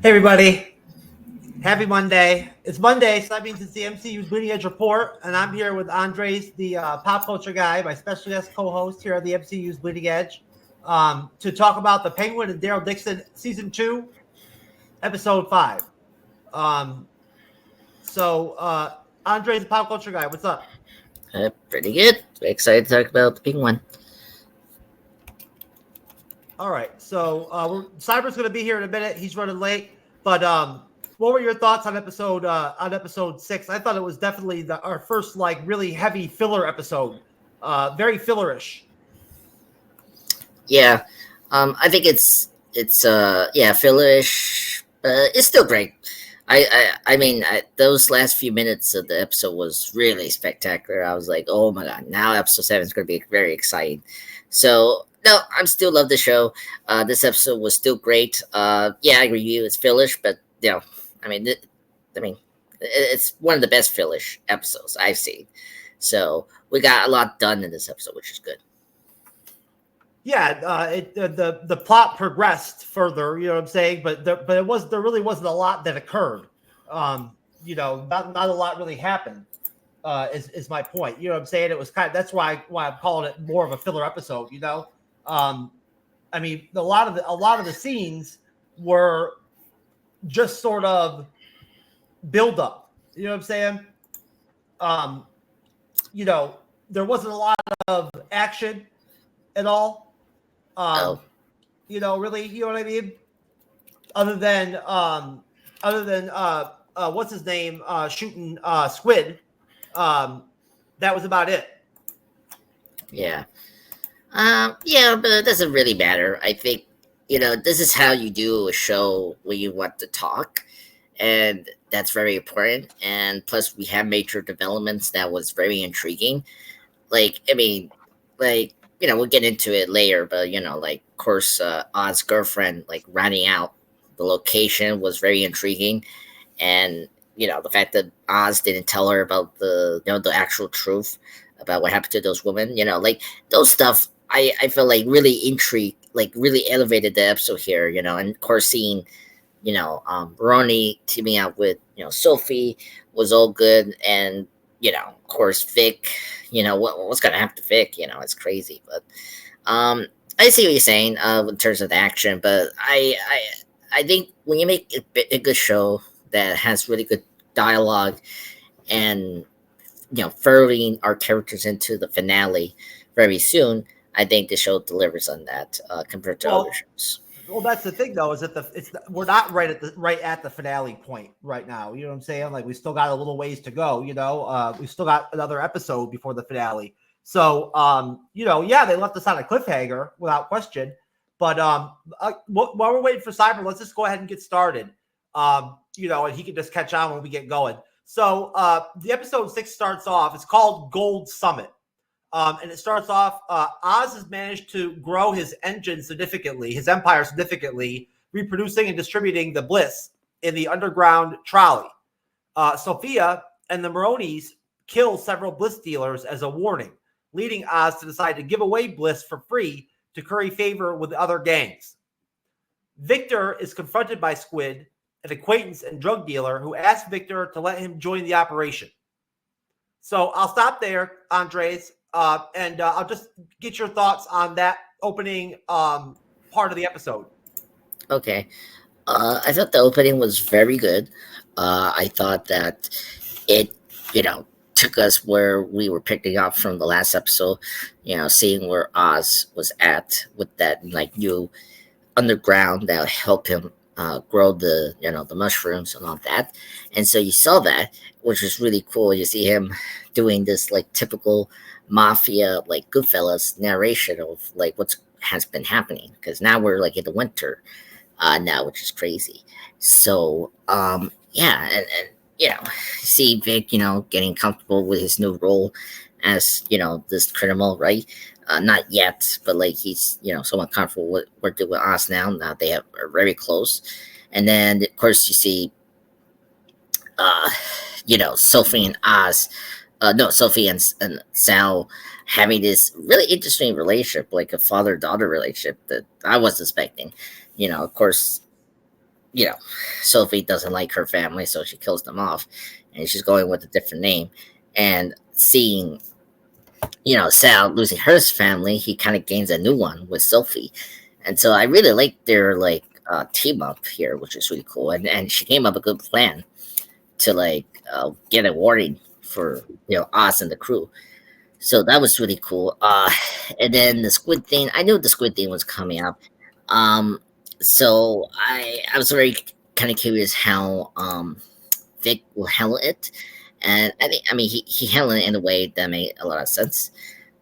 Hey everybody, happy Monday. It's Monday, so that means it's the MCU'S Bleeding Edge Report, and I'm here with Andres, the pop culture guy, my special guest co-host here at the MCU'S Bleeding Edge, to talk about the Penguin and Daryl Dixon Season 2, Episode 5. Andres, the pop culture guy, what's up? Pretty good. Excited to talk about the pink one. All right, so Cyber's going to be here in a minute. He's running late, but what were your thoughts on episode 6? I thought it was definitely our first really heavy filler episode, very fillerish. Yeah, I think it's fillerish, but it's still great. I mean, those last few minutes of the episode was really spectacular. I was like, oh my god, now episode 7 is going to be very exciting. So no, I'm still love the show. This episode was still great. I agree with you. It's fillerish, but it's one of the best fillerish episodes I've seen. So we got a lot done in this episode, which is good. Yeah, the plot progressed further. You know what I'm saying? But there really wasn't a lot that occurred. Not a lot really happened. Is my point. You know what I'm saying? It was that's why I'm calling it more of a filler episode. A lot of the scenes were just sort of build up. You know what I'm saying? There wasn't a lot of action at all. Really, you know what I mean? Other than what's his name shooting Squid. That was about it. Yeah. But it doesn't really matter. I think, this is how you do a show when you want to talk. And that's very important. And plus, we have major developments that was very intriguing. We'll get into it later, but, of course, Oz's girlfriend, ratting out the location was very intriguing. And, the fact that Oz didn't tell her about the actual truth about what happened to those women, those stuff, I feel like really intrigued, really elevated the episode here, and of course seeing, Ronnie teaming up with, Sophie was all good. And, of course, Vic, what's going to happen to Vic, it's crazy. But I see what you're saying in terms of the action, but I think when you make a good show that has really good dialogue and, furthering our characters into the finale very soon, I think the show delivers on that compared to other shows. Well, that's the thing, though, is that we're not right at the finale point right now. You know what I'm saying? We still got a little ways to go. We still got another episode before the finale. So, they left us on a cliffhanger without question. But while we're waiting for Cyber, let's just go ahead and get started. And he can just catch on when we get going. So, the episode 6 starts off. It's called Gold Summit. And it starts off, Oz has managed to grow his empire significantly, reproducing and distributing the bliss in the underground trolley. Sophia and the Maronis kill several bliss dealers as a warning, leading Oz to decide to give away bliss for free to curry favor with other gangs. Victor is confronted by Squid, an acquaintance and drug dealer who asks Victor to let him join the operation. So I'll stop there, Andres. And I'll just get your thoughts on that opening part of the episode. Okay. I thought the opening was very good. I thought that it, took us where we were picking up from the last episode, seeing where Oz was at with that new underground that helped him grow the the mushrooms and all that. And so you saw that, which was really cool. You see him doing this typical mafia Goodfellas narration of what has been happening, because now we're in the winter now, which is crazy. So and see Vic getting comfortable with his new role as this criminal, right? Not yet, but he's somewhat comfortable with working with Oz now. Now they are very close. And then of course you see Sophie and Oz Sophie and Sal having this really interesting relationship, a father-daughter relationship that I wasn't expecting. Of course, you know, Sophie doesn't like her family, so she kills them off, and she's going with a different name. And seeing, Sal losing her family, he kind of gains a new one with Sophie, and so I really like their team up here, which is really cool. And she came up with a good plan to get a warning for us and the crew. So that was really cool. And then the squid thing, I knew the squid thing was coming up. So I was very kind of curious how Vic will handle it, and he handled it in a way that made a lot of sense.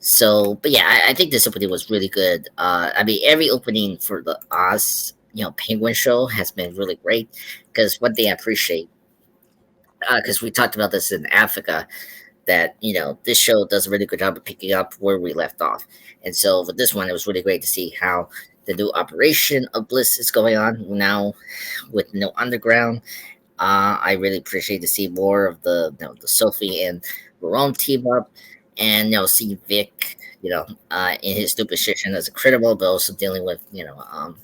So, but yeah, I think this opening was really good. Every opening for the Oz Penguin show has been really great, because one thing I appreciate, because we talked about this in Africa, that this show does a really good job of picking up where we left off. And so for this one, it was really great to see how the new operation of Bliss is going on now with no underground. I really appreciate to see more of the Sophie and Verone team up, and see Vic in his new position as a critical, but also dealing with the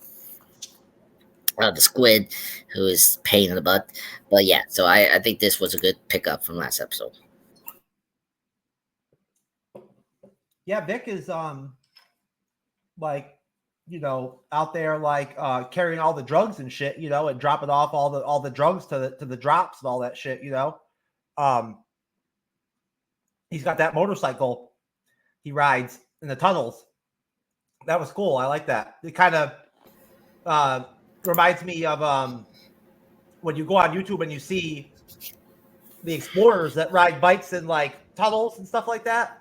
squid, who is pain in the butt. But yeah, so I think this was a good pickup from last episode. Yeah, Vic is out there carrying all the drugs and shit, and dropping off all the drugs to the drops and all that shit, He's got that motorcycle he rides in the tunnels. That was cool. I like that. It kind of reminds me of when you go on YouTube and you see the explorers that ride bikes in tunnels and stuff like that,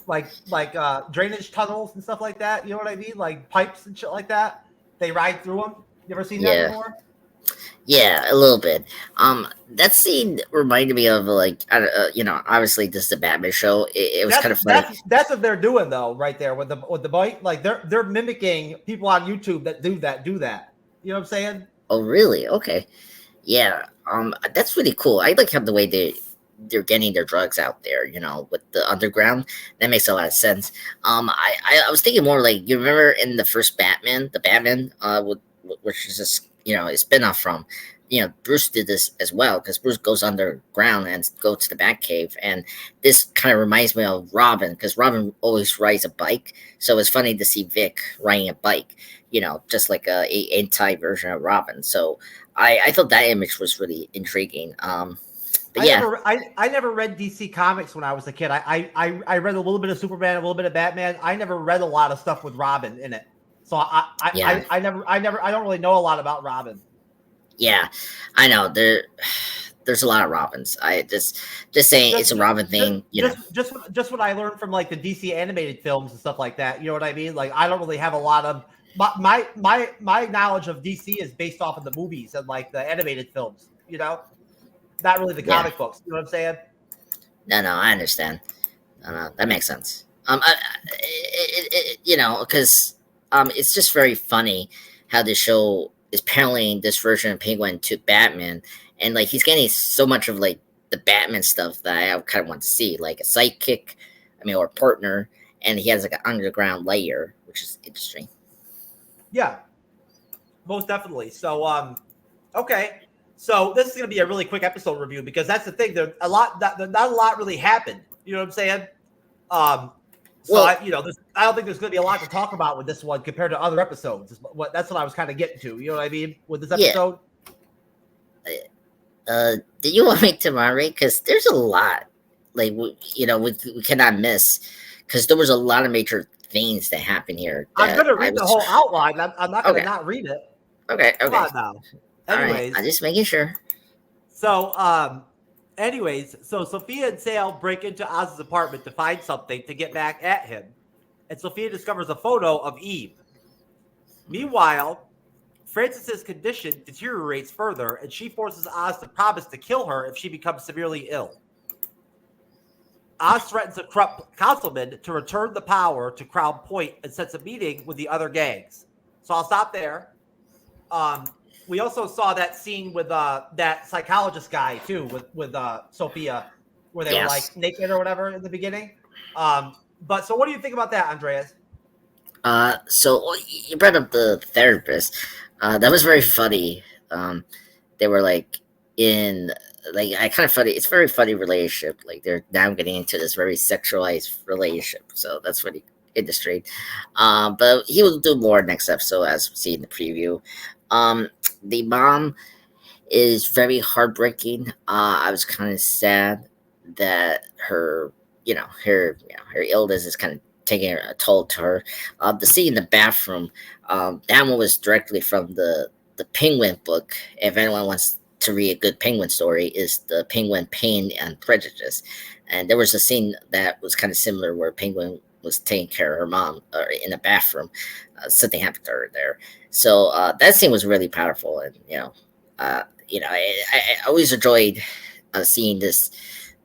like drainage tunnels and stuff like that. You know what I mean? Like pipes and shit like that. They ride through them. You ever seen that before? Yeah, a little bit. That scene reminded me of obviously this is a Batman show. It was kind of funny. That's what they're doing though, right there with the bike. Like they're mimicking people on YouTube that do that. You know what I'm saying? Oh, really? Okay. Yeah. That's really cool. I like how the way they're getting their drugs out there, with the underground. That makes a lot of sense. I was thinking more like, you remember in the first Batman, which is just a spin-off from, Bruce did this as well, because Bruce goes underground and go to the Batcave, and this kind of reminds me of Robin, because Robin always rides a bike, so it's funny to see Vic riding a bike, just like a anti-version of Robin. So I thought that image was really intriguing. I never read DC Comics when I was a kid. I read a little bit of Superman, a little bit of Batman. I never read a lot of stuff with Robin in it. So I don't really know a lot about Robin. Yeah, I know there's a lot of Robins. I just saying it's a Robin thing. Just what I learned from the DC animated films and stuff like that. You know what I mean? Like I don't really have a lot of my knowledge of DC is based off of the movies and the animated films. Not really the comic books. You know what I'm saying? No, I understand. No, that makes sense. Because it's just very funny how the show is paralleling this version of Penguin to Batman, and he's getting so much of the Batman stuff that I kind of want to see, like a sidekick, or a partner, and he has an underground layer, which is interesting. Yeah, most definitely. So, okay. So this is going to be a really quick episode review, because that's the thing. Not a lot really happened. You know what I'm saying? I don't think there's going to be a lot to talk about with this one compared to other episodes. That's what I was kind of getting to. You know what I mean with this episode? Yeah. Did you want me to moderate? Because there's a lot. We cannot miss, because there was a lot of major things that happened here. I'm going to read the whole outline. I'm not going to not read it. Okay. Come on now. Anyways, I'm just making sure. So, so Sophia and Sale break into Oz's apartment to find something to get back at him, and Sophia discovers a photo of Eve. Meanwhile, Francis's condition deteriorates further, and she forces Oz to promise to kill her if she becomes severely ill. Oz threatens a corrupt councilman to return the power to Crown Point and sets a meeting with the other gangs. So I'll stop there. We also saw that scene with that psychologist guy too, with Sophia, where they were naked or whatever in the beginning. But what do you think about that, Andreas? So you brought up the therapist. That was very funny. They were like in like I kind of funny. It's a very funny relationship. Like they're now getting into this very sexualized relationship. So that's what he industry. But he will do more next episode, as we see in the preview. Um, the mom is very heartbreaking. I was kind of sad that her illness is kind of taking a toll to her. The scene in the bathroom, that one was directly from the Penguin book. If anyone wants to read a good Penguin story, is the Penguin Pain and Prejudice. And there was a scene that was kind of similar where Penguin was taking care of her mom in the bathroom. Something happened to her there. So that scene was really powerful, and I always enjoyed seeing this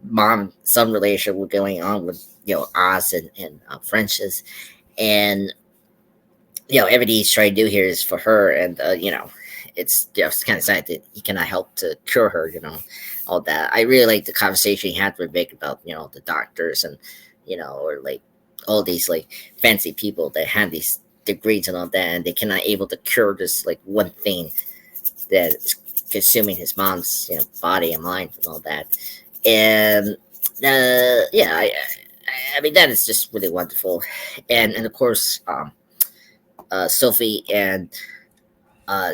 mom son relationship going on with Oz and Francis, and everything he's trying to do here is for her, and it's just kind of sad that he cannot help to cure her, all that. I really like the conversation he had with Vic about the doctors and or like all these like fancy people that have these degrees and all that, and they cannot able to cure this like one thing that is consuming his mom's body and mind and all that. And I mean that is just really wonderful. And of course Sophie and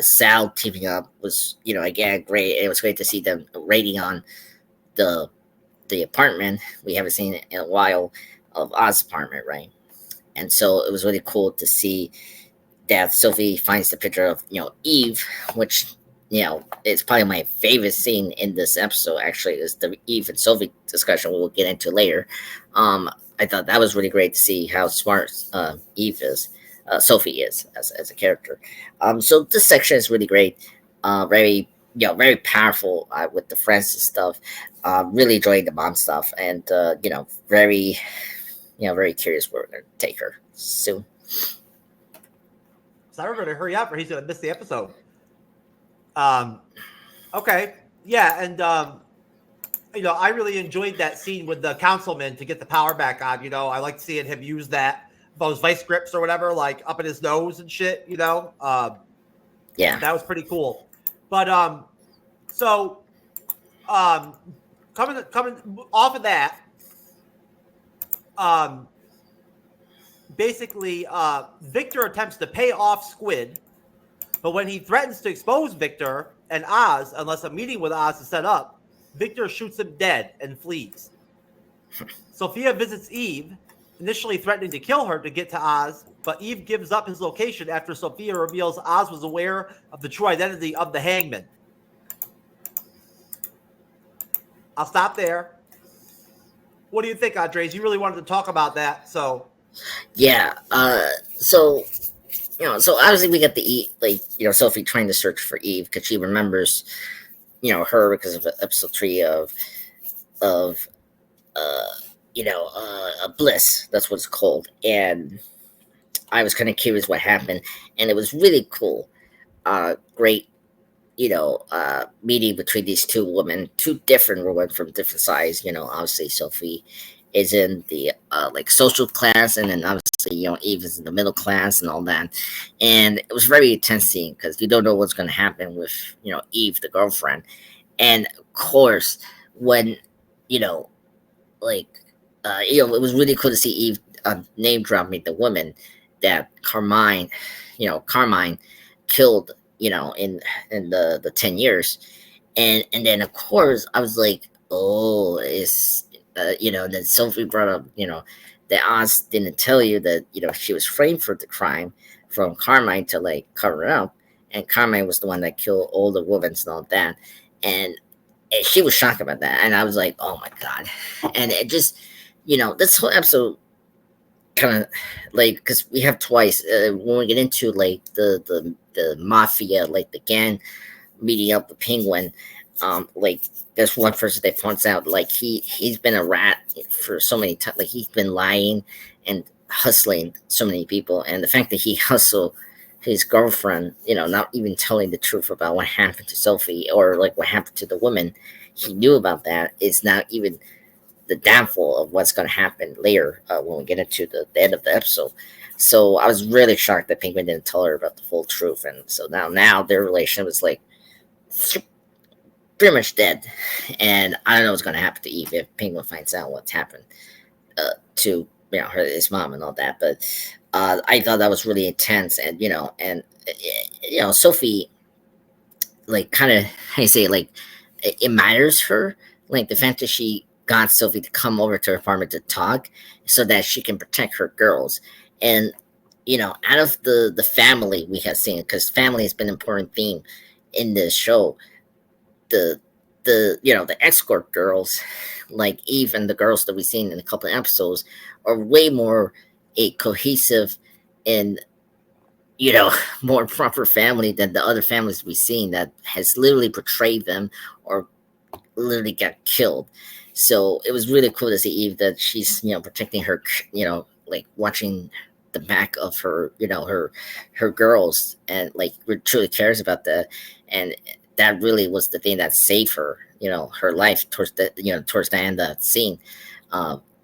Sal teaming up was again great. It was great to see them raiding on the apartment we haven't seen in a while of Oz's apartment, right? And so it was really cool to see that Sophie finds the picture of Eve, which it's probably my favorite scene in this episode. Actually, is the Eve and Sophie discussion we'll get into later. I thought that was really great to see how smart Eve is, Sophie is as a character. So this section is really great, very powerful with the Francis stuff. Really enjoying the mom stuff, and very curious where we're going to take her soon. So we're going to hurry up or he's going to miss the episode. Okay. Yeah. And, I really enjoyed that scene with the councilman to get the power back on. I liked seeing him use those vice grips or whatever, like up in his nose and shit, Yeah. That was pretty cool. But, coming off of that, basically, Victor attempts to pay off Squid, but when he threatens to expose Victor and Oz, unless a meeting with Oz is set up, Victor shoots him dead and flees. Sophia visits Eve, initially threatening to kill her to get to Oz, but Eve gives up his location after Sophia reveals Oz was aware of the true identity of the hangman. I'll stop there. What do you think, Andres? You really wanted to talk about that, so... Yeah. So obviously we get the Eve, Sophie trying to search for Eve because she remembers, her because of episode 3 of Bliss. That's what it's called. And I was kind of curious what happened, and it was really cool. Great, meeting between these two women, two different women from different sides. Obviously Sophie is in the social class, and then obviously Eve is in the middle class and all that. And it was very intense scene because you don't know what's going to happen with Eve, the girlfriend. And of course when it was really cool to see Eve name dropping the woman that Carmine killed in the 10 years. And then of course I was like, oh, it's and then Sophie brought up, that Oz didn't tell you that, she was framed for the crime from Carmine to cover it up. And Carmine was the one that killed all the women and all that. And she was shocked about that. And I was like, oh my God. And it just, this whole episode kind of because we have twice when we get into the mafia, the gang meeting up the Penguin. There's one person that points out he's been a rat for so many times. He's been lying and hustling so many people, and the fact that he hustled his girlfriend, not even telling the truth about what happened to Sophie or what happened to the woman he knew about, that is not even the downfall of what's going to happen later when we get into the end of the episode. So I was really shocked that Penguin didn't tell her about the full truth, and so now their relation was like pretty much dead. And I don't know what's going to happen to Eve if Penguin finds out what's happened to his mom and all that. But I thought that was really intense, and Sophie, like, kind of, how you say, like, it matters her, like the fact that she got Sophie to come over to her apartment to talk so that she can protect her girls. And out of the family we have seen, because family has been an important theme in this show, the the escort girls, like Eve and the girls that we've seen in a couple of episodes, are way more a cohesive and more proper family than the other families we've seen that has literally betrayed them or literally got killed. So it was really cool to see Eve, that she's protecting her, like watching the back of her, her girls, and like truly cares about that. And that really was the thing that saved her, her life towards the end of the scene.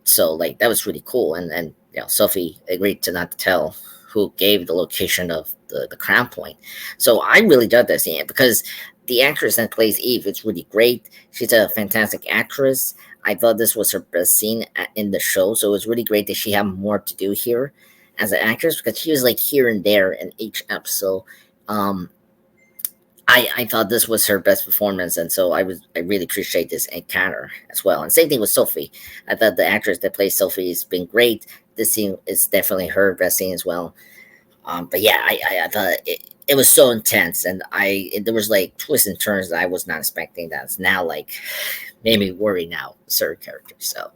So like that was really cool. And Sophie agreed to not tell who gave the location of the crown point. So I really dug that scene because the actress that plays Eve is really great. She's a fantastic actress. I thought this was her best scene in the show. So it was really great that she had more to do here as an actress, because she was like here and there in each episode. I thought this was her best performance, and so I really appreciate this encounter as well. And same thing with Sophie. I thought the actress that plays Sophie has been great. This scene is definitely her best scene as well. But yeah, I thought it was so intense, and there was like twists and turns that I was not expecting. That's now like made me worry now, certain characters. So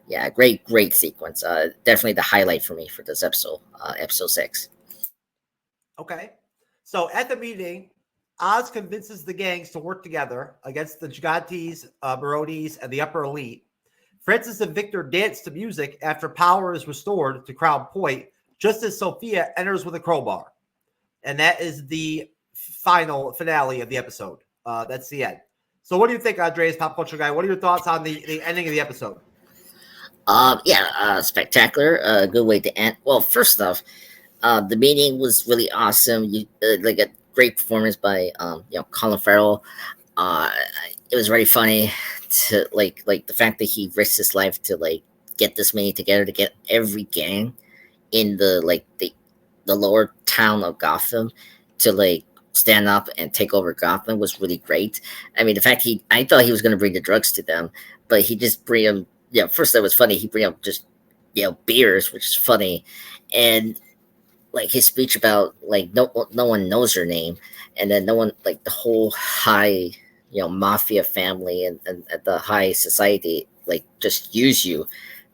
yeah, great sequence. Definitely the highlight for me for this episode, episode 6. Okay, so at the meeting, Oz convinces the gangs to work together against the Gigantes, Barodes, and the Upper Elite. Francis and Victor dance to music after power is restored to Crown Point, just as Sophia enters with a crowbar. And that is the finale of the episode. That's the end. So what do you think, Andreas, Pop Culture Guy? What are your thoughts on the ending of the episode? Spectacular. Good way to end. Well, first off, the meeting was really awesome. Like a great performance by Colin Farrell. It was very funny to like the fact that he risked his life to like get this meeting together, to get every gang in the lower town of Gotham to like stand up and take over Gotham was really great. I mean, the fact I thought he was going to bring the drugs to them, but he just bring them. First that was funny. He bring up just beers, which is funny, and like his speech about like no one knows her name, and then no one, like the whole high mafia family and the high society like just use you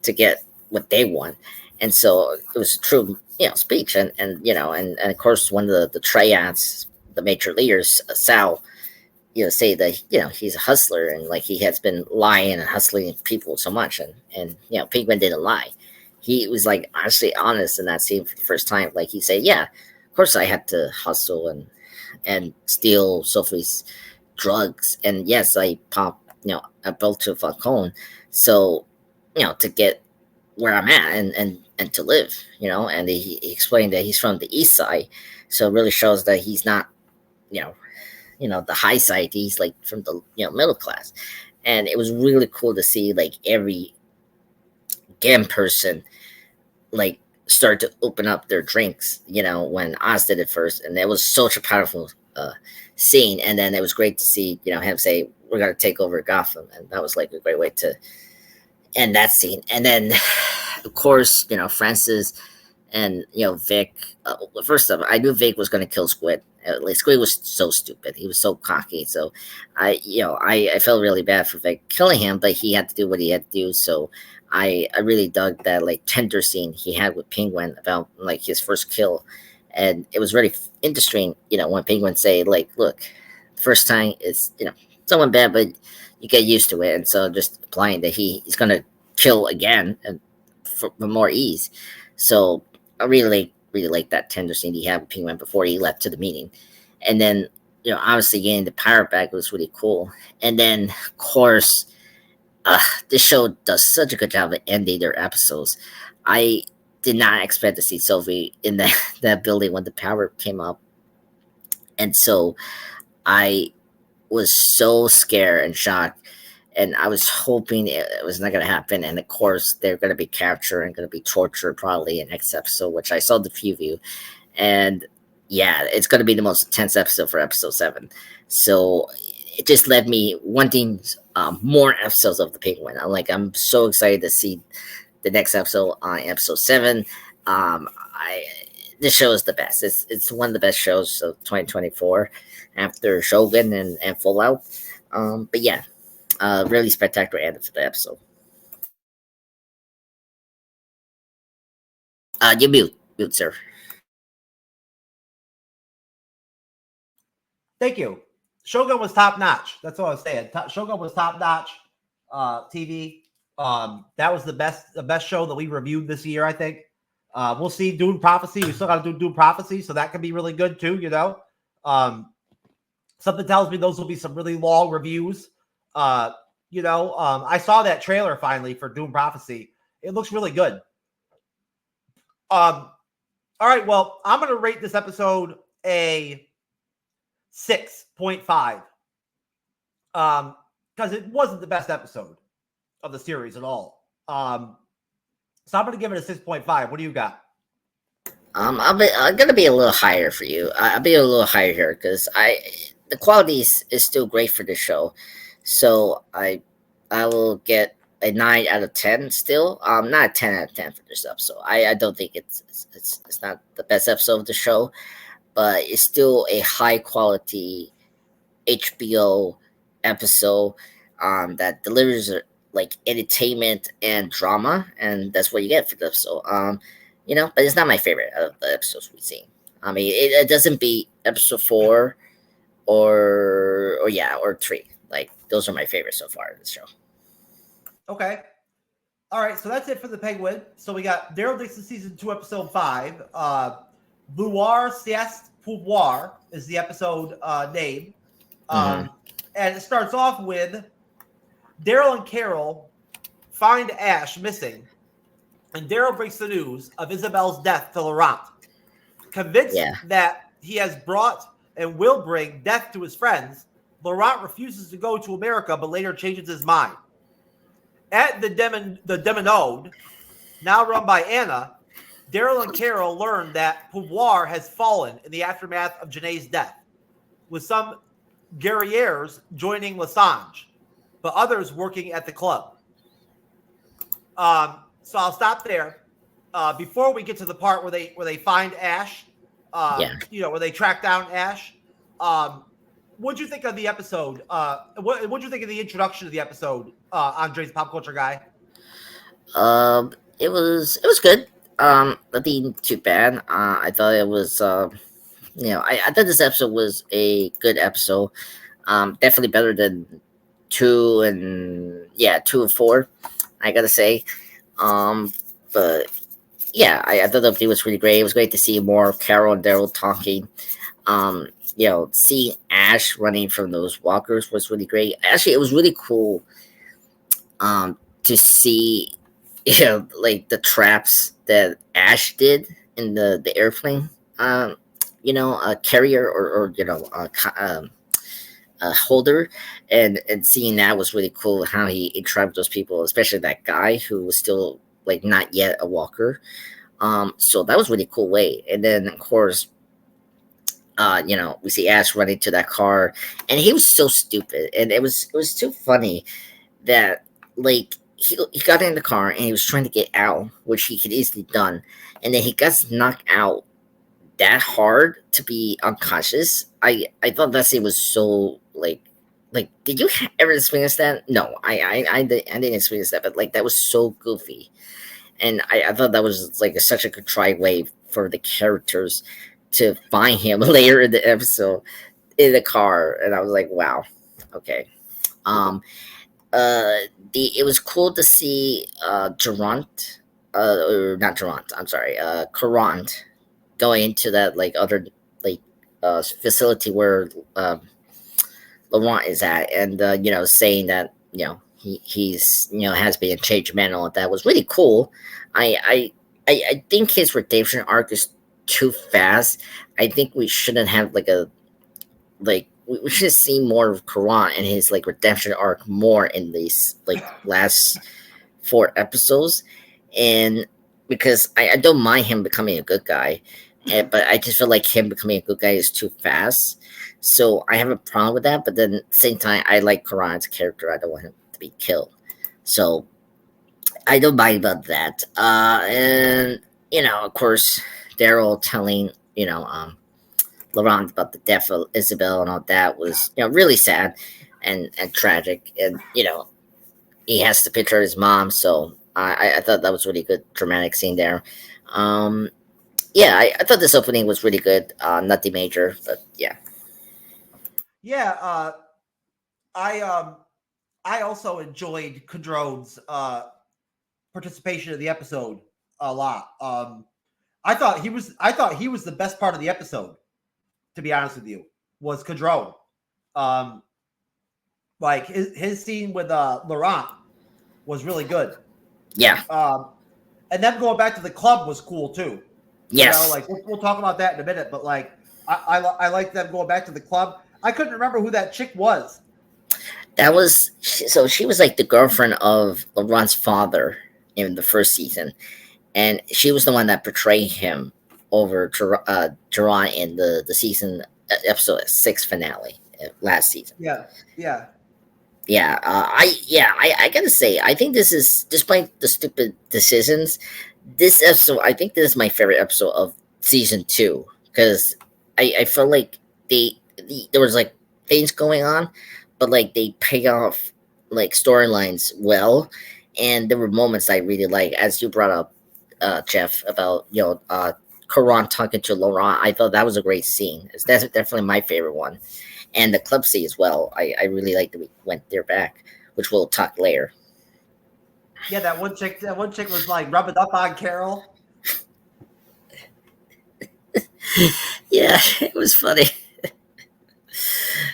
to get what they want. And so it was a true speech, and of course one of the triads, the major leaders, Sal, say that he's a hustler, and like he has been lying and hustling people so much, and Penguin didn't lie. He was like actually honest in that scene for the first time. Like he said, yeah, of course I had to hustle and steal Sophie's drugs, and yes, I popped a bill to Falcone, so to get where I'm at and to live, and he explained that he's from the east side, so it really shows that he's not the high side. He's like from the middle class. And it was really cool to see like every game person like start to open up their drinks when Oz did it first, and it was such a powerful scene. And then it was great to see him say, we're going to take over Gotham, and that was like a great way to end that scene. And then of course Francis and Vic. First off, I knew Vic was going to kill Squid. Like Squid was so stupid. He was so cocky. So I felt really bad for Vic killing him, but he had to do what he had to do. So I really dug that like tender scene he had with Penguin about like his first kill, and it was really interesting. When Penguin say like, look, first time is someone bad, but you get used to it, and so just applying that he's going to kill again and for more ease. So I really like that tender scene he had with Penguin before he left to the meeting. And then, obviously getting the power back was really cool. And then, of course, this show does such a good job of ending their episodes. I did not expect to see Sophie in that building when the power came up. And so I was so scared and shocked. And I was hoping it was not going to happen. And of course, they're going to be captured and going to be tortured probably in next episode, which I saw the preview. And yeah, it's going to be the most intense episode for episode 7. So it just led me wanting more episodes of the Penguin. I'm so excited to see the next episode on episode 7. This show is the best. It's one of the best shows of 2024 after Shogun and Fallout. But yeah, really spectacular end for the episode. You mute, sir. Thank you. Shogun was top notch. That's all I was saying. Shogun was top notch TV. That was the best show that we reviewed this year, I think. We'll see Dune Prophecy. We still got to do Dune Prophecy, so that could be really good too, you know. Something tells me those will be some really long reviews. You know, I saw that trailer finally for Dune Prophecy. It looks really good. All right, well, I'm going to rate this episode a 6.5. Because it wasn't the best episode of the series at all. So I'm going to give it a 6.5. What do you got? I'm going to be a little higher for you. I'll be a little higher here because the quality is still great for this show. So I will get a 9 out of 10 still. Not a 10 out of 10 for this episode. I don't think it's not the best episode of the show, but it's still a high quality HBO episode that delivers like entertainment and drama, and that's what you get for the episode. You know, but it's not my favorite of the episodes we've seen. I mean, it doesn't beat episode 4 or 3. Like, those are my favorites so far in this show. Okay. All right, so that's it for the Penguin. So we got Daryl Dixon season 2, episode 5. Boudoir Sieste Pouvoir is the episode name. And it starts off with Daryl and Carol find Ash missing, and Daryl breaks the news of Isabel's death to Laurent. Convinced that he has brought and will bring death to his friends, Laurent refuses to go to America, but later changes his mind. At the Demonode, now run by Anna, Daryl and Carol learn that Pouvoir has fallen in the aftermath of Janae's death, with some guerriers joining Lessange, but others working at the club. So I'll stop there. Before we get to the part where they find Ash, you know, where they track down Ash. What'd you think of the episode? What'd you think of the introduction of the episode, Andre's Pop Culture Guy? It was good. Nothing too bad. I thought it was, you know, I thought this episode was a good episode. Definitely better than 2 and 4, I gotta say. But yeah, I thought the video was really great. It was great to see more Carol and Daryl talking. You know, seeing Ash running from those walkers was really great. Actually, it was really cool to see, you know, like the traps that Ash did in the airplane. You know, a carrier or you know, a holder, and seeing that was really cool. How he interacted with those people, especially that guy who was still like not yet a walker. So that was really cool way. And then of course, you know, we see Ash running to that car, and he was so stupid, and it was too funny that like he got in the car and he was trying to get out, which he could easily done, and then he got knocked out that hard to be unconscious. I thought that scene was so like did you ever experience that? No, I didn't experience that, but like that was so goofy, and I thought that was like such a contrived way for the characters to find him later in the episode in the car, and I was like, wow, okay. It was cool to see Durant, or not Durant, I'm sorry, Courant going into that like other like facility where Laurent is at, and you know, saying that, you know, he's you know, has been a change manual. That was really cool. I I think his redemption arc is too fast. I think we shouldn't have we should see more of Karan and his like redemption arc more in these like last 4 episodes, and because I don't mind him becoming a good guy, but I just feel like him becoming a good guy is too fast. So I have a problem with that. But then at the same time, I like Karan's character. I don't want him to be killed. So I don't mind about that. And of course, Daryl telling Laurent about the death of Isabel and all that was really sad and tragic. And he has to picture his mom, so I thought that was really good dramatic scene there. Um, yeah, I thought this opening was really good. Nothing major, but yeah. Yeah, I also enjoyed Cadrone's participation in the episode a lot. I thought he was the best part of the episode, to be honest with you, was Cadrone. Like his scene with Laurent was really good. Yeah. And them going back to the club was cool too. Yes. Like we'll talk about that in a minute, but like I like them going back to the club. I couldn't remember who that chick was. She was like the girlfriend of Laurent's father in the first season, and she was the one that betrayed him over Geron in the season episode 6 finale last season. Yeah. I gotta say, I think this is, despite the stupid decisions, this episode, I think this is my favorite episode of season 2, because I felt like there was like things going on, but like they pay off like storylines well, and there were moments I really like, as you brought up, Jeff, about Karan talking to Laurent. I thought that was a great scene. That's definitely my favorite one. And the club scene as well. I really like that we went there back, which we'll talk later. Yeah, that one chick was like rubbing up on Carol. Yeah, it was funny.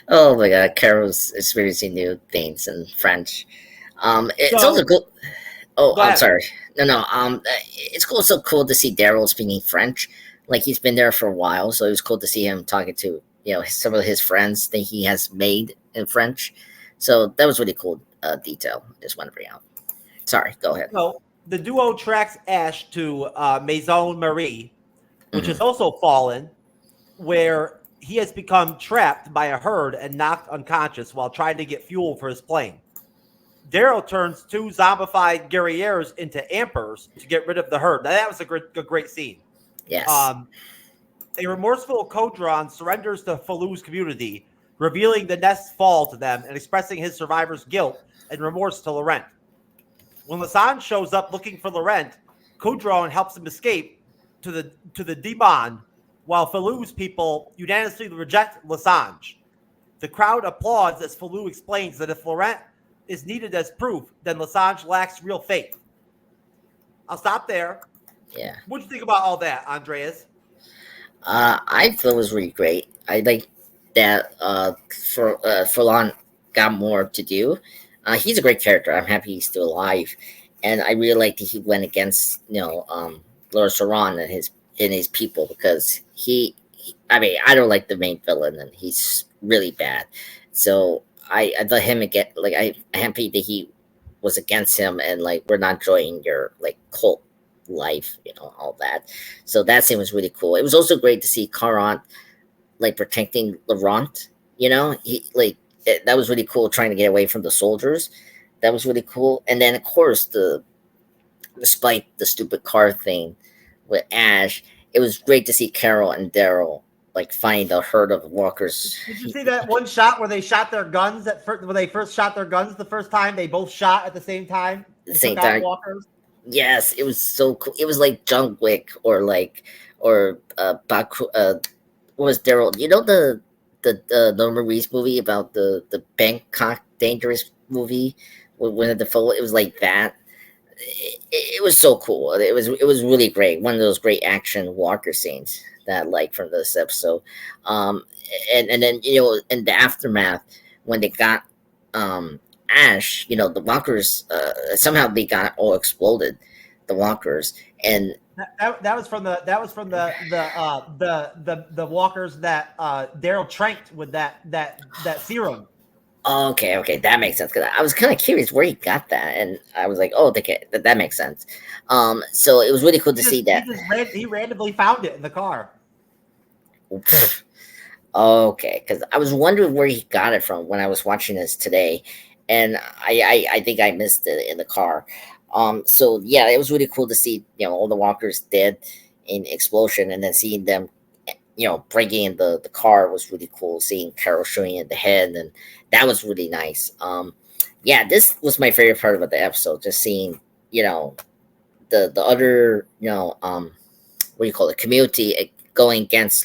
Oh my god, Carol's experiencing new things in French. It's also cool. Oh, I'm sorry. No. It's also cool to see Daryl speaking French. Like, he's been there for a while, so it was cool to see him talking to some of his friends that he has made in French. So that was really cool detail. Just want to bring out. Sorry, go ahead. So the duo tracks Ash to Maison Marie, which has also fallen, where he has become trapped by a herd and knocked unconscious while trying to get fuel for his plane. Daryl turns 2 zombified guerrieres into ampers to get rid of the herd. Now, that was a great scene. Yes. A remorseful Kodron surrenders to Falu's community, revealing the nest's fall to them and expressing his survivor's guilt and remorse to Laurent. When Lasange shows up looking for Laurent, Kodron helps him escape to the Demon, while Falu's people unanimously reject Lasange. The crowd applauds as Falu explains that if Laurent is needed as proof, then Lasange lacks real faith. I'll stop there. Yeah. What'd you think about all that, Andreas? I thought it was really great. I like that Furlan got more to do. He's a great character. I'm happy he's still alive, and I really like that he went against Lord Saran and his people, because I don't like the main villain, and he's really bad. So I thought him again. Like, I'm happy that he was against him, and like, we're not joining your like cult life, all that. So that scene was really cool. It was also great to see Caron like protecting Laurent. That was really cool, trying to get away from the soldiers. That was really cool. And then of course, despite the stupid car thing with Ash, it was great to see Carol and Daryl like find a herd of walkers. Did you see that one shot where they shot their guns when they first shot their guns the first time? They both shot at the same time. At the same time. Walkers. Yes, it was so cool. It was like John Wick or Baku. What was Daryl? The Maurice movie about the Bangkok Dangerous movie with Winnie the Pooh. It was like that. It was so cool. It was really great. One of those great action walker scenes that I like from this episode. And then in the aftermath, when they got Ash, the walkers somehow they got all exploded, the walkers, and That was from the walkers that Daryl tranked with that serum. Okay, that makes sense. Because I was kind of curious where he got that, and I was like, oh, that makes sense. So it was really cool to see that. He randomly found it in the car. Okay, because I was wondering where he got it from when I was watching this today, and I think I missed it in the car. So yeah, it was really cool to see all the walkers dead in explosion, and then seeing them breaking in the car was really cool. Seeing Carol showing in the head, and that was really nice. Yeah, this was my favorite part about the episode, just seeing the other what do you call it, community going against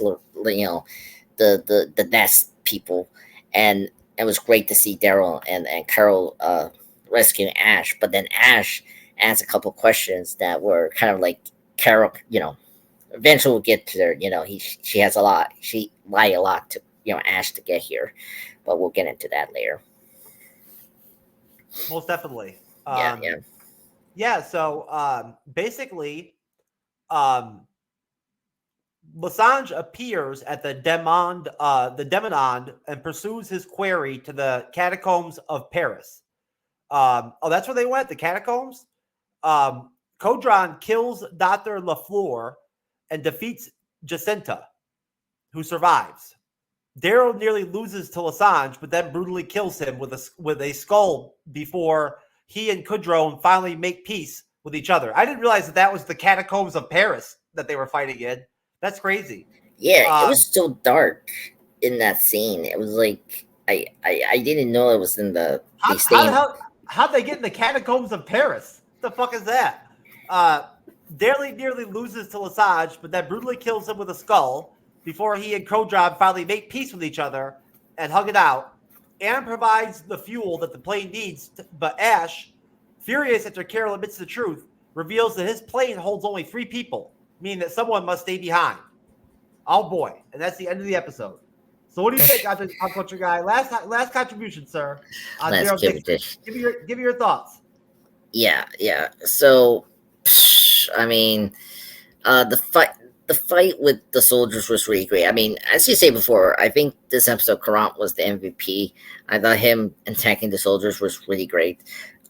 the Nest people, and it was great to see Daryl and Carol rescuing Ash. But then Ash asked a couple questions that were kind of like Carol, eventually we'll get to there. She has a lot. She lied a lot to Ash to get here, but we'll get into that later. Most definitely. Yeah. So basically, Lessange appears at the Demonde, and pursues his query to the catacombs of Paris. That's where they went, the catacombs. Codron kills Dr. Lafleur and defeats Jacinta, who survives. Daryl nearly loses to Lessange, but then brutally kills him with a skull before he and Kudrone finally make peace with each other. I didn't realize that was the catacombs of Paris that they were fighting in. That's crazy. Yeah, it was so dark in that scene. It was like I didn't know it was in the how'd they get in the catacombs of Paris? What the fuck is that? Daryl nearly loses to Lessange, but then brutally kills him with a skull before he and Codron finally make peace with each other and hug it out. Aaron provides the fuel that the plane needs, but Ash, furious after Carol admits the truth, reveals that his plane holds only 3 people, meaning that someone must stay behind. Oh boy, and that's the end of the episode. So what do you think, Uncultured Guy? Last contribution, sir. Give me your thoughts. Yeah. So, I mean, the fight with the soldiers was really great. I mean, as you say before, I think this episode, Karant was the MVP. I thought him attacking the soldiers was really great.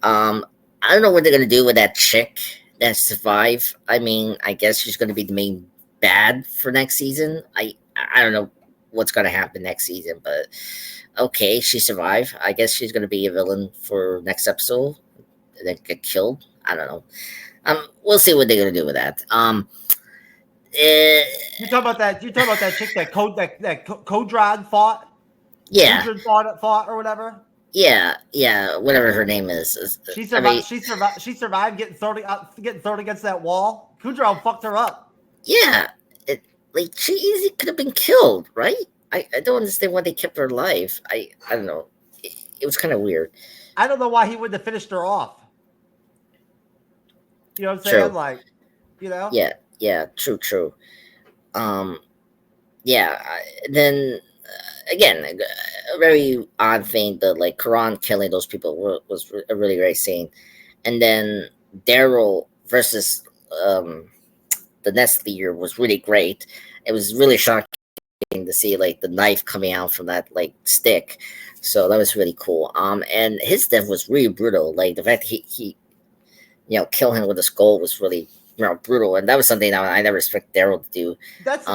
I don't know what they're gonna do with that chick that survived. I mean, I guess she's gonna be the main bad for next season. I don't know what's gonna happen next season, but okay, she survived. I guess she's gonna be a villain for next episode and then get killed. I don't know. We'll see what they're gonna do with that. You talk about that chick that Codron fought. Yeah, Codron fought or whatever. Yeah, whatever her name is. She survived. She survived getting thrown against that wall. Codron fucked her up. Yeah, she easily could have been killed, right? I don't understand why they kept her alive. I don't know. It was kind of weird. I don't know why he wouldn't have finished her off. You know what I'm saying? True. Like, Yeah, true. Then again, a very odd thing that like Karan killing those people was a really great scene, and then Daryl versus the Nest leader was really great. It was really shocking to see like the knife coming out from that like stick, so that was really cool. And his death was really brutal. Like the fact that he kill him with a skull was really brutal, and that was something that I never expect Daryl to do. That's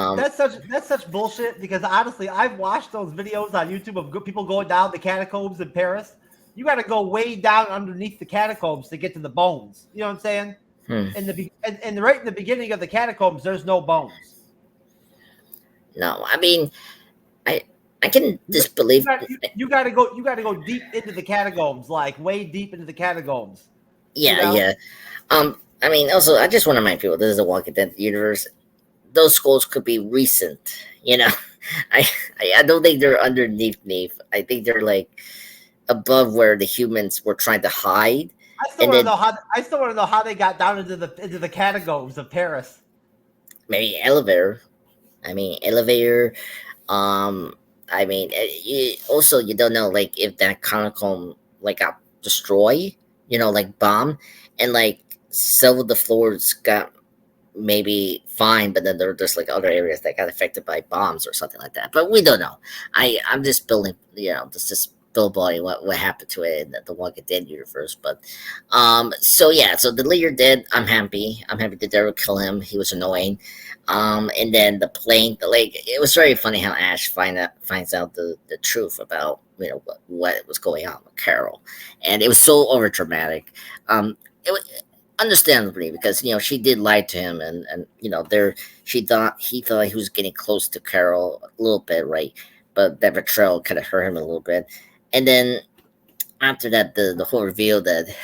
such bullshit, because honestly, I've watched those videos on YouTube of people going down the catacombs in Paris. You got to go way down underneath the catacombs to get to the bones. You know what I'm saying? And right in the beginning of the catacombs, there's no bones. No, I mean, I can disbelieve. You got to go deep into the catacombs, like way deep into the catacombs. Yeah. I mean, also, I just want to remind people, this is a Walking Dead universe. Those skulls could be recent, I don't think they're underneath Neve. I think they're like above where the humans were trying to hide. I still want to know how they got down into the catacombs of Paris. Maybe elevator. Also, you don't know like if that catacomb like got destroyed, like bomb, and like some of the floors got maybe fine, but then there are just like other areas that got affected by bombs or something like that. But we don't know. I'm just building, just billboarding what happened to it in the Walking Dead universe. But so yeah, so the leader did. I'm happy. I'm happy that Daryl killed him. He was annoying. And then the plane, it was very funny how Ash finds out the truth about what was going on with Carol, and it was so over dramatic. It was understandably because she did lie to him, and there he thought he was getting close to Carol a little bit, right? But that betrayal kind of hurt him a little bit, and then after that, the whole reveal that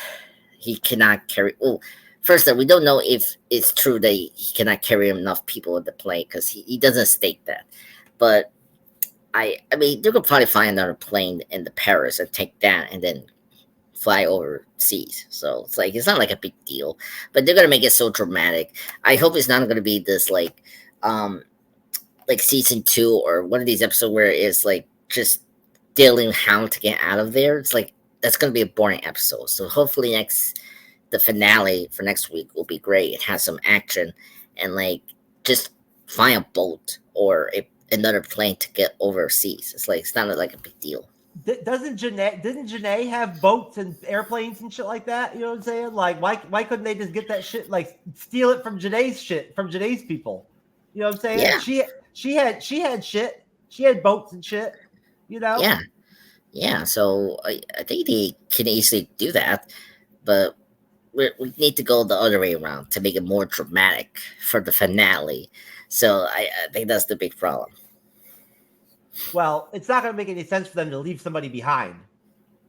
he cannot carry. Oh, first, that we don't know if it's true that he cannot carry enough people in the plane because he doesn't state that. But I mean, they could probably find another plane in the Paris and take that and then fly overseas. So it's not like a big deal. But they're gonna make it so dramatic. I hope it's not gonna be this like season 2 or one of these episodes where it's like just dealing how to get out of there. It's like that's gonna be a boring episode. So hopefully the finale for next week will be great. It has some action and just find a boat or another plane to get overseas. It's not like a big deal. Didn't Janae have boats and airplanes and shit like that? You know what I'm saying? Like, why couldn't they just get that shit, like steal it from Janae's people? You know what I'm saying? Yeah. She had shit. She had boats and shit. Yeah. So I think they can easily do that, but we need to go the other way around to make it more dramatic for the finale. So I think that's the big problem. Well, it's not going to make any sense for them to leave somebody behind.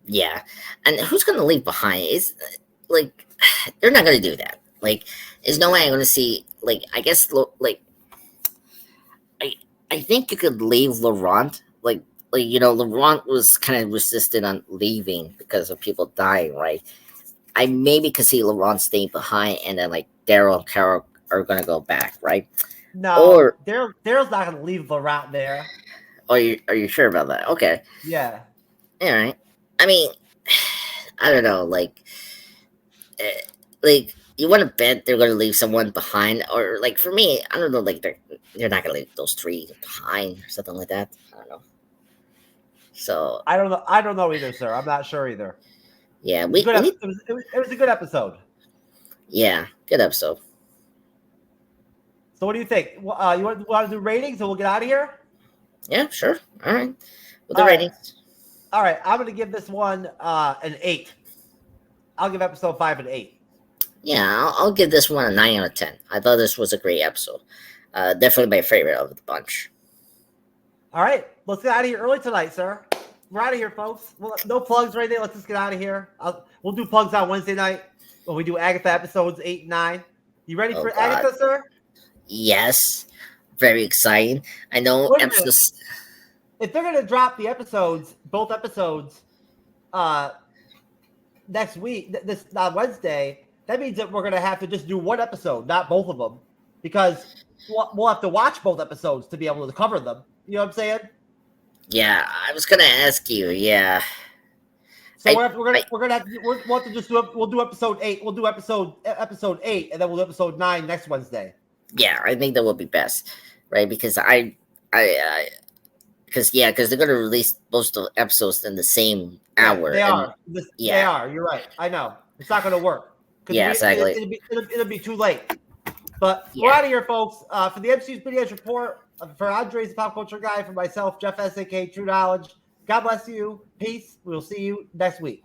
Yeah, and who's going to leave behind? Is they're not going to do that. There's no way I'm going to see. I guess I think you could leave Laurent. Laurent was kind of resistant on leaving because of people dying, right? I maybe could see Laurent staying behind, and then Daryl and Carol are going to go back, right? No, Daryl's not going to leave Laurent there. Are you sure about that? Okay. Yeah. All right. I mean, I don't know. You want to bet they're going to leave someone behind, or for me, I don't know. They're not going to leave those 3 behind or something like that. I don't know. So I don't know. I don't know either, sir. I'm not sure either. Yeah, it was a good episode. Yeah, good episode. So what do you think? You want to do ratings and we'll get out of here? Yeah, sure. All right. With the ratings. All right. I'm going to give this one an 8. I'll give episode 5 an 8. Yeah, I'll give this one a 9 out of 10. I thought this was a great episode. Definitely my favorite of the bunch. All right. Let's get out of here early tonight, sir. We're out of here, folks. Well, no plugs right there. Let's just get out of here. We'll do plugs on Wednesday night when we do Agatha episodes 8 and 9. You ready for Agatha, sir? Yes. Very exciting. I know episodes. If they're gonna drop the episodes, both episodes, next week, this Wednesday, that means that we're gonna have to just do one episode, not both of them, because we'll have to watch both episodes to be able to cover them. You know what I'm saying? Yeah, I was gonna ask you. Yeah. So we'll have to just we'll do episode 8. We'll do episode 8, and then we'll do episode 9 next Wednesday. Yeah, I think that would be best, right? Because because they're gonna release most of the episodes in the same hour. They are. They are. You're right. I know it's not gonna work. Yeah, exactly. It'll be too late. But we're out of here, folks. For the MCU'S Bleeding Edge Report, for Andres, the pop culture guy, for myself, Jeff S.A.K. True Knowledge. God bless you. Peace. We'll see you next week.